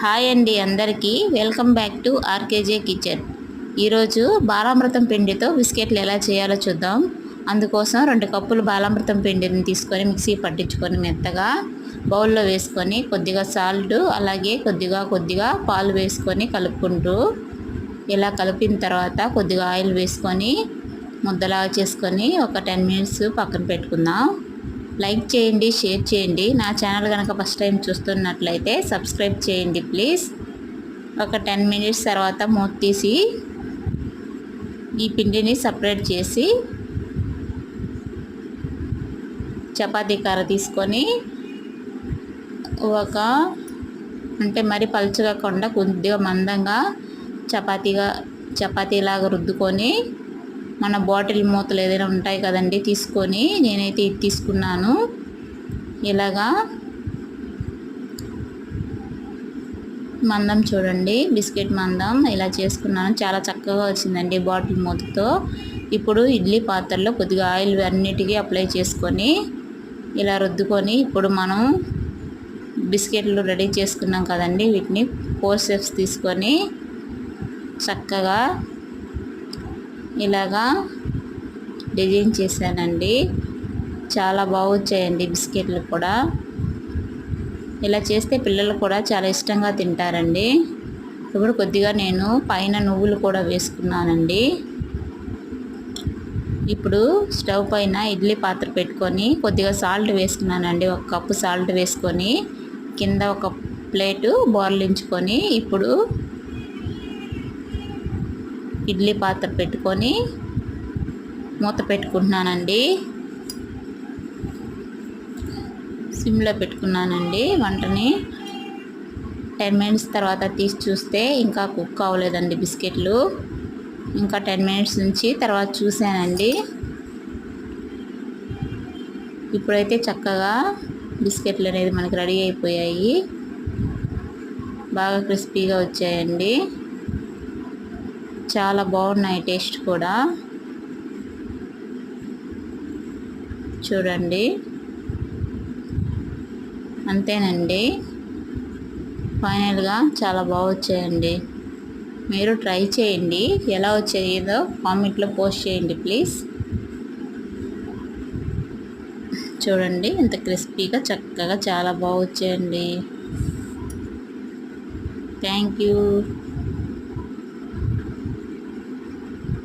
Hi అండి అందరికీ welcome back to ఆర్కేజే kitchen. ఈరోజు బాలామృతం పిండితో బిస్కెట్లు ఎలా చేయాలో చూద్దాం. అందుకోసం 2 కప్పులు బాలామృతం పిండిని తీసుకొని మిక్సీ పట్టించుకొని మెత్తగా బౌల్లో వేసుకొని కొద్దిగా సాల్ట్ అలాగే కొద్దిగా పాలు వేసుకొని కలుపుకుంటూ ఇలా కలిపిన తర్వాత కొద్దిగా ఆయిల్ వేసుకొని ముద్దలాగా చేసుకొని ఒక 10 మినిట్స్ పక్కన పెట్టుకుందాం. లైక్ చేయండి, షేర్ చేయండి. నా ఛానల్ కనుక ఫస్ట్ టైం చూస్తున్నట్లయితే సబ్స్క్రైబ్ చేయండి ప్లీజ్. ఒక 10 మినిట్స్ తర్వాత మూత తీసి ఈ పిండిని సపరేట్ చేసి చపాతీ కర్ర తీసుకొని మరి పలుచగా కాకుండా కొద్దిగా మందంగా చపాతీలాగా రుద్దుకొని మన బాటిల్ మూతలు ఏదైనా ఉంటాయి కదండి తీసుకొని నేనైతే ఇది తీసుకున్నాను. ఇలాగా మందం చూడండి, బిస్కెట్ మందం ఇలా చేసుకున్నాను. చాలా చక్కగా వచ్చిందండి బాటిల్ మూతతో. ఇప్పుడు ఇడ్లీ పాత్రలో కొద్దిగా ఆయిల్ అన్నిటికీ అప్లై చేసుకొని ఇలా రుద్దుకొని ఇప్పుడు మనం బిస్కెట్లు రెడీ చేసుకున్నాం కదండి, వీటిని 4 స్టెప్స్ తీసుకొని చక్కగా ఇలాగా డిజైన్ చేశానండి. చాలా బాగొచ్చాయండి బిస్కెట్లు కూడా. ఇలా చేస్తే పిల్లలు కూడా చాలా ఇష్టంగా తింటారండి. ఇప్పుడు కొద్దిగా నేను పైన నువ్వులు కూడా వేసుకున్నానండి. ఇప్పుడు స్టవ్ పైన ఇడ్లీ పాత్ర పెట్టుకొని కొద్దిగా సాల్ట్ వేసుకున్నానండి. 1 కప్పు సాల్ట్ వేసుకొని కింద ఒక ప్లేటు బోర్లించుకొని ఇప్పుడు ఇడ్లీ పాత్ర పెట్టుకొని మూత పెట్టుకుంటున్నానండి. సిమ్లో పెట్టుకున్నానండి వంటని. 10 మినిట్స్ తర్వాత తీసి చూస్తే ఇంకా కుక్ అవ్వలేదండి బిస్కెట్లు. ఇంకా 10 మినిట్స్ నుంచి తర్వాత చూశానండి. ఇప్పుడైతే చక్కగా బిస్కెట్లు అనేది మనకి రెడీ అయిపోయాయి. బాగా క్రిస్పీగా వచ్చాయండి. చాలా బాగున్నాయి టేస్ట్ కూడా. చూడండి, అంతేనండి. ఫైనల్గా చాలా బాగా వచ్చాయండి. మీరు ట్రై చేయండి. ఎలా వచ్చాయో కామెంట్లో పోస్ట్ చేయండి ప్లీజ్. చూడండి ఎంత క్రిస్పీగా చక్కగా చాలా బాగా వచ్చాయండి. Thank you.